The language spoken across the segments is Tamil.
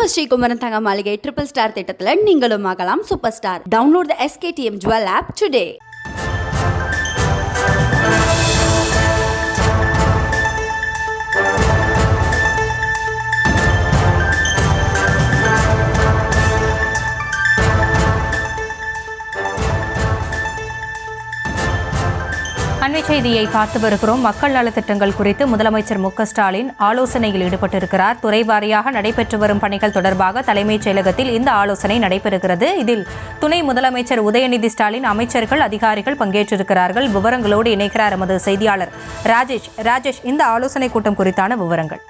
நம்ம ஸ்ரீகுமரன் தங்க மாளிகை ட்ரிபிள் ஸ்டார் திட்டத்தில் நீங்களும் ஆகலாம் super star. Download the SKTM Jewel app today. அண்மை செய்தியை பார்த்து வருகிறோம். மக்கள் நலத்திட்டங்கள் குறித்து முதலமைச்சர் ஸ்டாலின் ஆலோசனையில் ஈடுபட்டிருக்கிறார். துறை வாரியாக நடைபெற்று வரும் பணிகள் தொடர்பாக தலைமைச் செயலகத்தில் இந்த ஆலோசனை நடைபெறுகிறது. இதில் துணை முதலமைச்சர் உதயநிதி ஸ்டாலின், அமைச்சர்கள், அதிகாரிகள் பங்கேற்றிருக்கிறார்கள். விவரங்களோடு இணைக்கிறார் எமது செய்தியாளர் ராஜேஷ். இந்த ஆலோசனை கூட்டம் குறித்தான விவரங்கள்.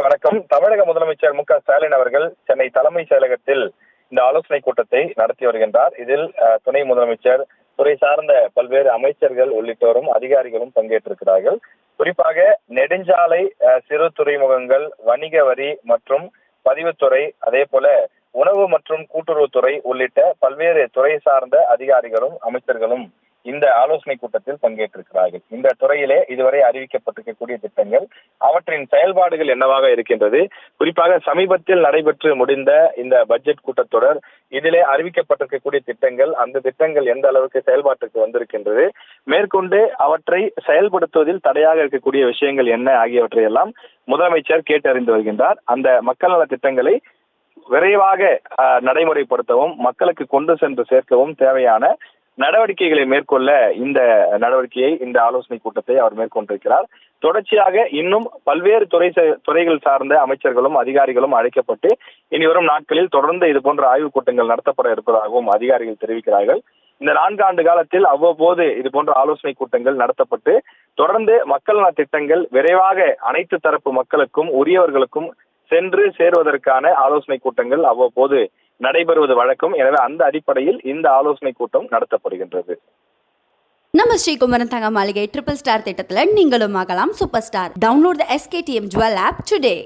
வணக்கம். தமிழக முதலமைச்சர் ஸ்டாலின் அவர்கள் சென்னை தலைமைச் செயலகத்தில் இந்த ஆலோசனை கூட்டத்தை நடத்தி வருகின்றார். இதில் துணை முதலமைச்சர், துறை சார்ந்த பல்வேறு அமைச்சர்கள் உள்ளிட்டோரும் அதிகாரிகளும் பங்கேற்றிருக்கிறார்கள். குறிப்பாக நெடுஞ்சாலை, சிறு துறைமுகங்கள், வணிக வரி மற்றும் பதிவுத்துறை, அதே போல உணவு மற்றும் கூட்டுறவுத்துறை உள்ளிட்ட பல்வேறு துறை சார்ந்த அதிகாரிகளும் அமைச்சர்களும் இந்த ஆலோசனை கூட்டத்தில் பங்கேற்றிருக்கிறார்கள். இந்த துறையிலே இதுவரை அறிவிக்கப்பட்டிருக்கக்கூடிய திட்டங்கள், அவற்றின் செயல்பாடுகள் என்னவாக இருக்கின்றது, குறிப்பாக சமீபத்தில் நடைபெற்று முடிந்த இந்த பட்ஜெட் கூட்டத்தொடர், இதிலே அறிவிக்கப்பட்டிருக்கக்கூடிய திட்டங்கள், அந்த திட்டங்கள் எந்த அளவுக்கு செயல்பாட்டுக்கு வந்திருக்கின்றது, மேற்கொண்டு அவற்றை செயல்படுத்துவதில் தடையாக இருக்கக்கூடிய விஷயங்கள் என்ன ஆகியவற்றை எல்லாம் முதலமைச்சர் கேட்டறிந்து வருகின்றார். அந்த மக்கள் நல திட்டங்களை விரைவாக நடைமுறைப்படுத்தவும் மக்களுக்கு கொண்டு சென்று சேர்க்கவும் தேவையான நடவடிக்கைகளை மேற்கொள்ள இந்த ஆலோசனை கூட்டத்தை அவர் மேற்கொண்டிருக்கிறார். தொடர்ச்சியாக இன்னும் பல்வேறு துறைகள் சார்ந்த அமைச்சர்களும் அதிகாரிகளும் அழைக்கப்பட்டு இனி வரும் நாட்களில் தொடர்ந்து இது போன்ற ஆய்வுக் கூட்டங்கள் நடத்தப்பட இருப்பதாகவும் அதிகாரிகள் தெரிவிக்கிறார்கள். இந்த 4 ஆண்டு காலத்தில் அவ்வப்போது இது போன்ற ஆலோசனை கூட்டங்கள் நடத்தப்பட்டு தொடர்ந்து மக்கள் நல திட்டங்கள் விரைவாக அனைத்து தரப்பு மக்களுக்கும் உரியவர்களுக்கும் சென்று சேருவதற்கான ஆலோசனை கூட்டங்கள் அவ்வப்போது நடைபெறுவது வழக்கம். எனவே அந்த அடிப்படையில் இந்த ஆலோசனை கூட்டம் நடத்தப்படுகின்றது. நம்ம ஸ்ரீகுமரன் தங்க மாளிகை ட்ரிபிள் ஸ்டார் திட்டத்தில் நீங்களும் ஆகலாம் super star. Download the SKTM Jewel app today.